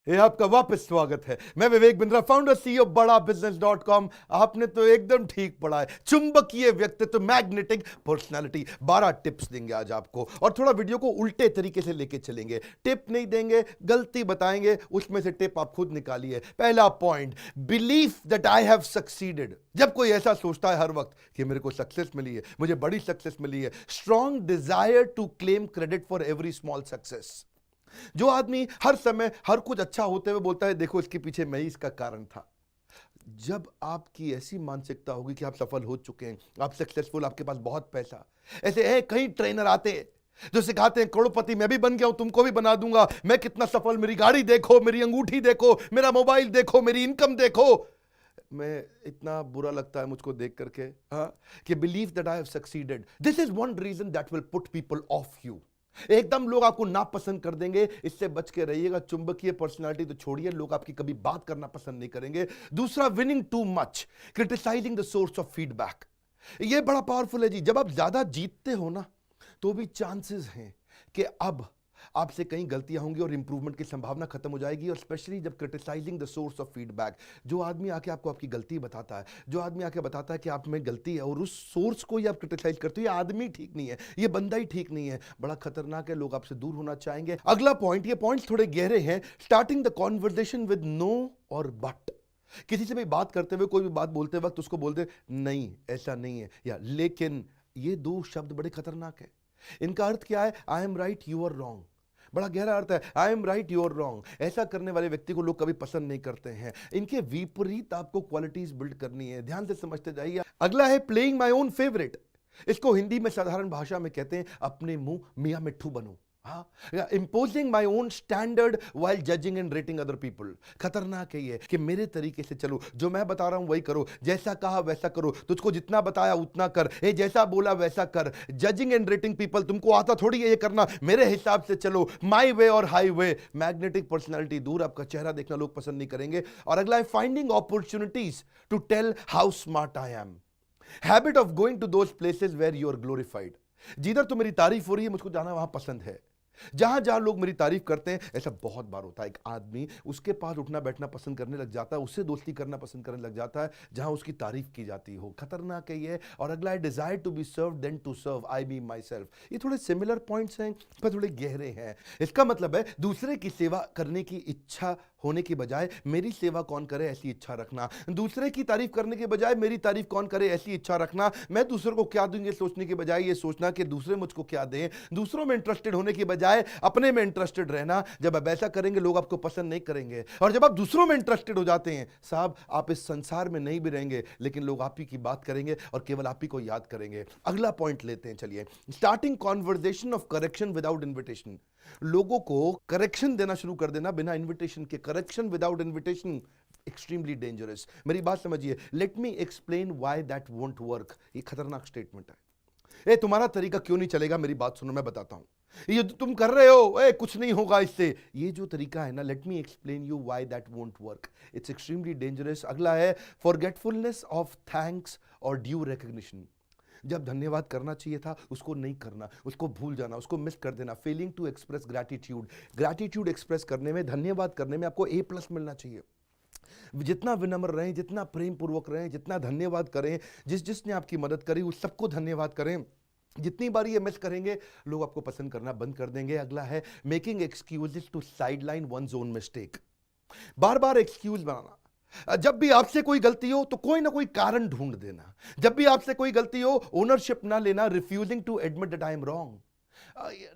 ये आपका वापस स्वागत है। मैं विवेक बिंद्रा, फाउंडर सीईओ बड़ा बिजनेस .com। आपने तो एकदम ठीक पढ़ा है। चुंबकीय व्यक्तित्व, मैग्नेटिक पर्सनालिटी। 12 टिप्स देंगे आज आपको और थोड़ा वीडियो को उल्टे तरीके से लेके चलेंगे। टिप नहीं देंगे, गलती बताएंगे, उसमें से टिप आप खुद निकालिए। पहला point, believe that I have succeeded. जब कोई ऐसा सोचता है हर वक्त कि मेरे को सक्सेस मिली है, मुझे बड़ी सक्सेस मिली है, strong desire to claim credit for every small success. जो आदमी हर समय हर कुछ अच्छा होते हुए बोलता है देखो इसके पीछे मैं ही इसका कारण था। जब आपकी ऐसी मानसिकता होगी कि आप सफल हो चुके हैं, आप सक्सेसफुल, आपके पास बहुत पैसा, ऐसे है कई ट्रेनर आते हैं जो सिखाते हैं करोड़पति मैं भी बन गया हूं, तुमको भी बना दूंगा, मैं कितना सफल, मेरी गाड़ी देखो, मेरी अंगूठी देखो, मेरा मोबाइल देखो, मेरी इनकम देखो। मैं इतना बुरा लगता है मुझको देख करके, हाँ, कि believe that I have succeeded, this is one reason that will put people off you. एकदम लोग आपको नापसंद कर देंगे, इससे बच के रहिएगा। चुंबकीय पर्सनालिटी तो छोड़िए, लोग आपकी कभी बात करना पसंद नहीं करेंगे। दूसरा, winning too much, criticizing the source of feedback. ये बड़ा पावरफुल है जी। जब आप ज्यादा जीतते हो ना, तो भी चांसेस हैं कि अब आपसे कई गलतियां होंगी और इंप्रूवमेंट की संभावना खत्म हो जाएगी। और स्पेशली जब criticizing the source of feedback, जो आदमी आके आपको आपकी गलती बताता है, जो आदमी आके बताता है कि आप में गलती है और उस सोर्स को ही आप क्रिटिसाइज करते हो, ये आदमी ठीक नहीं है, ये बंदा ही ठीक नहीं है, बड़ा खतरनाक है, लोग आपसे दूर होना चाहेंगे। अगला पॉइंट, ये पॉइंट्स थोड़े गहरे हैं, starting the conversation with no और बट। किसी से भी बात करते हुए, कोई भी बात बोलते वक्त उसको बोलते नहीं, ऐसा नहीं है, या लेकिन। ये दो शब्द बड़े खतरनाक है। इनका अर्थ क्या है? I am right, you are wrong. बड़ा गहरा अर्थ है। I am right, you are wrong. ऐसा करने वाले व्यक्ति को लोग कभी पसंद नहीं करते हैं। इनके विपरीत आपको क्वालिटीज बिल्ड करनी है, ध्यान से समझते जाइए। अगला है प्लेइंग माई ओन फेवरेट। इसको हिंदी में साधारण भाषा में कहते हैं अपने मुंह मियां मिट्ठू बनो। हाँ, imposing my own standard while judging and rating other people. खतरनाक है ये कि मेरे तरीके से चलो, जो मैं बता रहा हूं वही करो, जैसा कहा वैसा करो, तुझको जितना बताया उतना कर, ये जैसा बोला वैसा कर। जजिंग एंड रेटिंग पीपल, तुमको आता थोड़ी है ये करना, मेरे हिसाब से चलो, माई वे और हाई वे। मैग्नेटिक पर्सनैलिटी दूर, आपका चेहरा देखना लोग पसंद नहीं करेंगे। और अगला है finding opportunities to tell how smart I am. Habit of going to those places where you are glorified. जिधर तो मेरी तारीफ हो रही है, मुझको जाना वहां पसंद है। जहां जहां लोग मेरी तारीफ करते हैं, ऐसा बहुत बार होता है, एक आदमी उसके पास उठना बैठना पसंद करने लग जाता है, उससे दोस्ती करना पसंद करने लग जाता है जहां उसकी तारीफ की जाती हो। खतरनाक है ये। और अगला है desire to be serve then to serve I be myself. ये थोड़े सिमिलर पॉइंट्स हैं पर थोड़े गहरे हैं। इसका मतलब है दूसरे की सेवा करने की इच्छा होने की बजाय मेरी सेवा कौन करे ऐसी इच्छा रखना। दूसरे की तारीफ करने के बजाय मेरी तारीफ कौन करे ऐसी इच्छा रखना। मैं दूसरों को क्या दूंगे सोचने के बजाय ये सोचना कि दूसरे मुझको क्या दें। दूसरों में इंटरेस्टेड होने की बजाय अपने में इंटरेस्टेड रहना। जब आप ऐसा करेंगे लोग आपको पसंद नहीं करेंगे। और जब आप दूसरों में इंटरेस्टेड हो जाते हैं साहब, आप इस संसार में नहीं भी रहेंगे लेकिन लोग आप ही की बात करेंगे और केवल आप ही को याद करेंगे। अगला पॉइंट लेते हैं, चलिए। Starting conversation of correction without invitation. लोगों को करेक्शन देना शुरू कर देना बिना इन्विटेशन के। Correction without invitation extremely dangerous. मेरी बात समझिए। Let me explain why that won't work. ये खतरनाक स्टेटमेंट है। ए तुम्हारा तरीका क्यों नहीं चलेगा, मेरी बात सुनो, मैं बताता हूं। ये तुम कर रहे हो, ए कुछ नहीं होगा इससे, ये जो तरीका है ना, let me explain you why that won't work, it's extremely dangerous. अगला है फॉरगेटफुलनेस ऑफ थैंक्स और ड्यू रिकग्निशन। जब धन्यवाद करना चाहिए था उसको नहीं करना, उसको भूल जाना, उसको मिस कर देना। Failing to express gratitude. Gratitude express करने में, धन्यवाद करने में आपको A+ मिलना चाहिए। जितना विनम्र रहें, जितना प्रेम पूर्वक रहें, जितना धन्यवाद करें, जिसने आपकी मदद करी उस सबको धन्यवाद करें। जितनी बार ये मिस करेंगे लोग आपको पसंद करना बंद कर देंगे। अगला है making excuses to sideline one's own mistake. बार बार एक्सक्यूज बनाना। जब भी आपसे कोई गलती हो तो कोई ना कोई कारण ढूंढ देना। जब भी आपसे कोई गलती हो ओनरशिप ना लेना। Refusing to admit that I am wrong.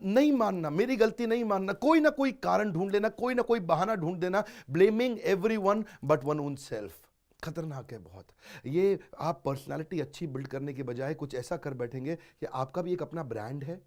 नहीं मानना, मेरी गलती नहीं मानना, कोई ना कोई कारण ढूंढ लेना, कोई ना कोई बहाना ढूंढ देना। Blaming everyone but one own self. खतरनाक है बहुत ये। आप पर्सनालिटी अच्छी बिल्ड करने के बजाय कुछ ऐसा कर बैठेंगे कि आपका भी एक अपना ब्रांड है।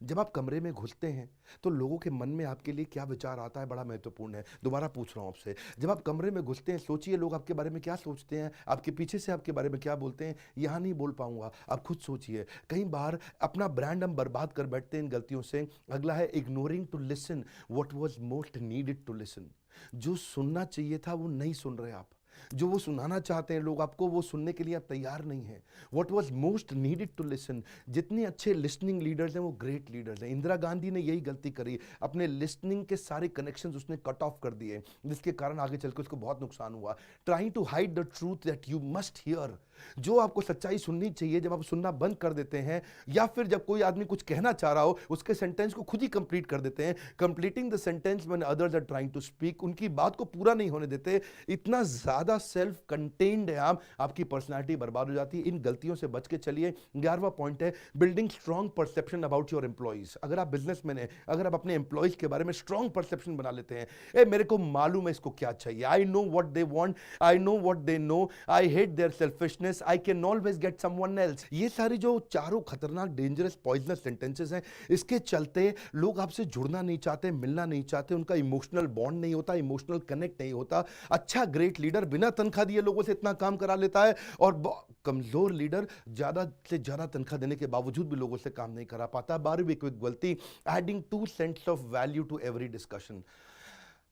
जब आप कमरे में घुसते हैं तो लोगों के मन में आपके लिए क्या विचार आता है बड़ा महत्वपूर्ण है। दोबारा पूछ रहा हूं आपसे, जब आप कमरे में घुसते हैं सोचिए लोग आपके बारे में क्या सोचते हैं, आपके पीछे से आपके बारे में क्या बोलते हैं। यहां नहीं बोल पाऊंगा, आप खुद सोचिए। कई बार अपना ब्रांड हम बर्बाद कर बैठते हैं इन गलतियों से। अगला है ignoring to listen what was most needed to listen. जो सुनना चाहिए था वो नहीं सुन रहे आप। जो वो सुनाना चाहते हैं लोग आपको, वो सुनने के लिए आप तैयार नहीं हैं। What was most needed to listen. जितने अच्छे लिसनिंग लीडर्स हैं वो ग्रेट लीडर्स हैं। इंदिरा गांधी ने यही गलती करी, अपने लिसनिंग के सारे कनेक्शंस उसने कट ऑफ कर दिए, जिसके कारण आगे चलकर उसको बहुत नुकसान हुआ। Trying to hide the truth that you must hear. जो आपको सच्चाई सुननी चाहिए, जब आप सुनना बंद कर देते हैं, या फिर जब कोई आदमी कुछ कहना चाह रहा हो उसके सेंटेंस को खुद ही कंप्लीट कर देते हैं। Completing the sentence when others are trying to speak, उनकी बात को पूरा नहीं होने देते। इतना ज्यादा सेल्फ कंटेन्ड है आप, आपकी पर्सनालिटी बर्बाद हो जाती है। इन गलतियों से बच के चलिए। 11वां पॉइंट है building strong perception about your employees. अगर आप बिजनेसमैन हैं, अगर आप अपने एम्प्लॉइज के बारे में स्ट्रॉन्ग परसेप्शन बना लेते हैं, ए मेरे को मालूम है इसको क्या चाहिए, I know what they want, I know what they know, I hate their selfishness, I can always get someone else. ये सारी जो चारों खतरनाक डेंजरस पॉइजनस सेंटेंसेस हैं, इसके चलते लोग आपसे जुड़ना नहीं चाहते, मिलना नहीं चाहते, उनका इमोशनल बॉन्ड नहीं होता, इमोशनल कनेक्ट नहीं होता। अच्छा ग्रेट लीडर बिना तनख्वाह दिए लोगों से इतना काम करा लेता है, और कमजोर लीडर ज्यादा से ज्यादा तनख्वाह देने के बावजूद भी लोगों से काम नहीं करा पाता। 12वीं क्विक गलती, adding 2 cents of value to every discussion.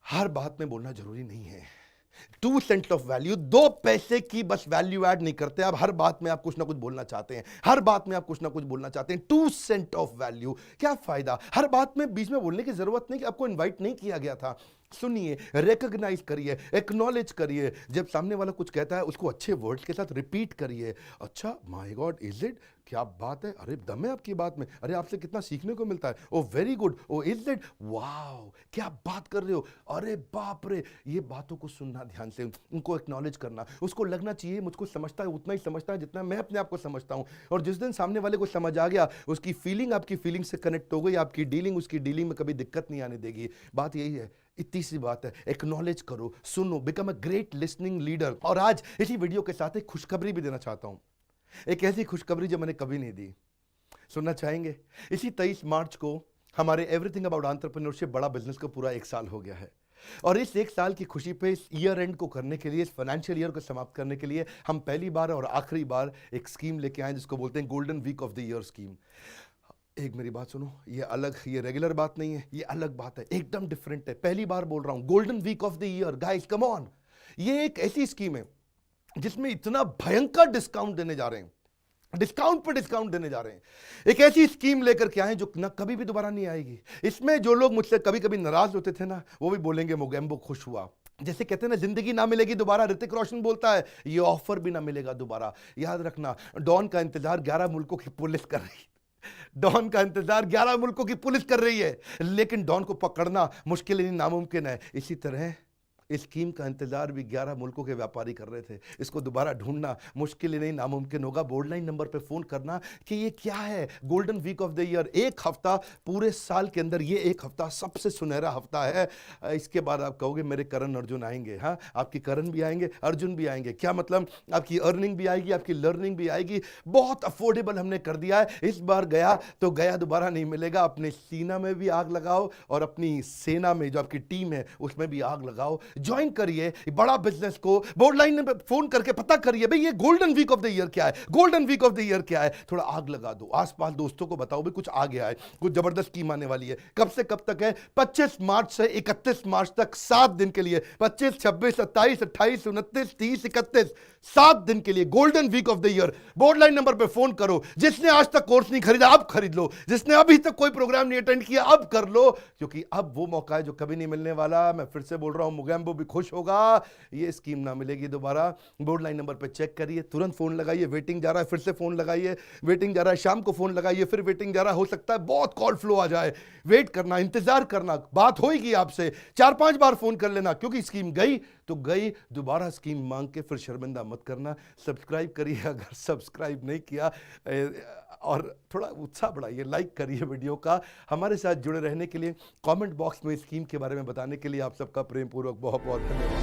हर बात में बोलना जरूरी नहीं है। 2 सेंट ऑफ वैल्यू, 2 पैसे की बस वैल्यू ऐड नहीं करते आप। हर बात में आप कुछ ना कुछ बोलना चाहते हैं, हर बात में आप कुछ ना कुछ बोलना चाहते हैं। 2 सेंट ऑफ वैल्यू, क्या फायदा हर बात में बीच में बोलने की जरूरत नहीं कि आपको इनवाइट नहीं किया गया था। सुनिए, रिकॉग्नाइज करिए, एक्नॉलेज करिए। जब सामने वाला कुछ कहता है उसको अच्छे वर्ड्स के साथ रिपीट करिए। अच्छा, माय गॉड, इज इट, क्या बात है, अरे दम है आपकी बात में, अरे आपसे कितना सीखने को मिलता है, oh very good, oh is it, wow क्या बात कर रहे हो, अरे बाप रे। ये बातों को सुनना ध्यान से, उनको एक्नॉलेज करना। उसको लगना चाहिए मुझको समझता है, उतना ही समझता है जितना मैं अपने आप को समझता हूं। और जिस दिन सामने वाले को समझ आ गया, उसकी फीलिंग आपकी फीलिंग से कनेक्ट हो गई, आपकी डीलिंग उसकी डीलिंग में कभी दिक्कत नहीं आने देगी। बात यही है, इतनी सी बात है। एक्नॉलेज करो, सुनो, become a great listening leader. और आज इसी वीडियो के साथ एक खुशखबरी भी देना चाहता हूं, एक ऐसी खुशखबरी जो मैंने कभी नहीं दी। सुनना चाहेंगे? इसी 23 मार्च को हमारे एवरीथिंग अबाउट एंटरप्रेन्योरशिप बड़ा बिजनेस को पूरा 1 साल हो गया है। और इस 1 साल की खुशी पे, इस ईयर एंड को करने के लिए, इस फाइनेंशियल ईयर को समाप्त करने के लिए, हम पहली बार और आखिरी बार एक स्कीम लेके आए जिसको बोलते हैं golden week of the year scheme. एक मेरी बात सुनो, ये अलग, ये रेगुलर बात नहीं है, ये अलग बात है, एकदम डिफरेंट है। पहली बार बोल रहा हूं, golden week of the year. Guys come on, ये एक ऐसी स्कीम है जिसमें इतना भयंकर डिस्काउंट देने जा रहे हैं, डिस्काउंट पर डिस्काउंट देने जा रहे हैं। एक ऐसी स्कीम लेकर के आए जो ना कभी भी दोबारा नहीं आएगी। इसमें जो लोग मुझसे कभी कभी नाराज होते थे ना, वो भी बोलेंगे मोगेम्बो खुश हुआ। जैसे कहते हैं ना, जिंदगी ना मिलेगी दोबारा, ऋतिक रोशन बोलता है, ये ऑफर भी ना मिलेगा दोबारा। याद रखना, डॉन का इंतजार 11 मुल्कों की पुलिस कर रही है। डॉन का इंतजार 11 मुल्कों की पुलिस कर रही है, लेकिन डॉन को पकड़ना मुश्किल नहीं, नामुमकिन है। इसी तरह इस स्कीम का इंतजार भी 11 मुल्कों के व्यापारी कर रहे थे। इसको दोबारा ढूंढना मुश्किल ही नहीं, नामुमकिन होगा। बोर्ड लाइन नंबर पे फोन करना कि ये क्या है, golden week of the year. एक हफ्ता पूरे साल के अंदर, ये एक हफ्ता सबसे सुनहरा हफ्ता है। इसके बाद आप कहोगे मेरे करण अर्जुन आएंगे। हाँ, आपकी करण भी आएंगे, अर्जुन भी आएंगे। क्या मतलब, आपकी अर्निंग भी आएगी, आपकी लर्निंग भी आएगी। बहुत अफोर्डेबल हमने कर दिया है। इस बार गया तो गया, दोबारा नहीं मिलेगा। अपने सीना में भी आग लगाओ और अपनी सेना में जो आपकी टीम है उसमें भी आग लगाओ। ज्वाइन करिए बड़ा बिजनेस को। बोर्ड लाइन में फोन करके पता करिए भाई ये golden week of the year क्या है, golden week of the year क्या है। थोड़ा आग लगा दो, आसपास दोस्तों को बताओ भी कुछ आ गया है, कुछ जबरदस्त स्कीम आने वाली है। कब से कब तक है? 25 मार्च से 31 मार्च तक, 7 दिन के लिए। 25, 26, 27, 28, 29, 30, 31, 7 दिन के लिए golden week of the year. Board line number पे फोन करो। जिसने आज तक कोर्स नहीं खरीदा अब खरीद लो, जिसने अभी तक कोई प्रोग्राम नहीं अटेंड किया अब कर लो, क्योंकि अब वो मौका है जो कभी नहीं मिलने वाला। मैं फिर से बोल रहा हूं, मोगेम्बो भी खुश होगा, ये स्कीम ना मिलेगी दोबारा। बोर्ड लाइन नंबर पे चेक करिए, तुरंत फोन लगाइए। वेटिंग जा रहा है, फिर से फोन लगाइए। वेटिंग जा रहा है, शाम को फोन लगाइए, फिर वेटिंग जा रहा है। हो सकता है बहुत कॉल फ्लो आ जाए, वेट करना, इंतजार करना, बात होगी आपसे। 4-5 बार फोन कर लेना, क्योंकि स्कीम गई तो गई, दोबारा स्कीम मांग के फिर शर्मिंदा मत करना। सब्सक्राइब करिए अगर सब्सक्राइब नहीं किया, और थोड़ा उत्साह बढ़ाइए, लाइक करिए वीडियो का। हमारे साथ जुड़े रहने के लिए, कमेंट बॉक्स में स्कीम के बारे में बताने के लिए आप सबका प्रेम पूर्वक बहुत बहुत धन्यवाद।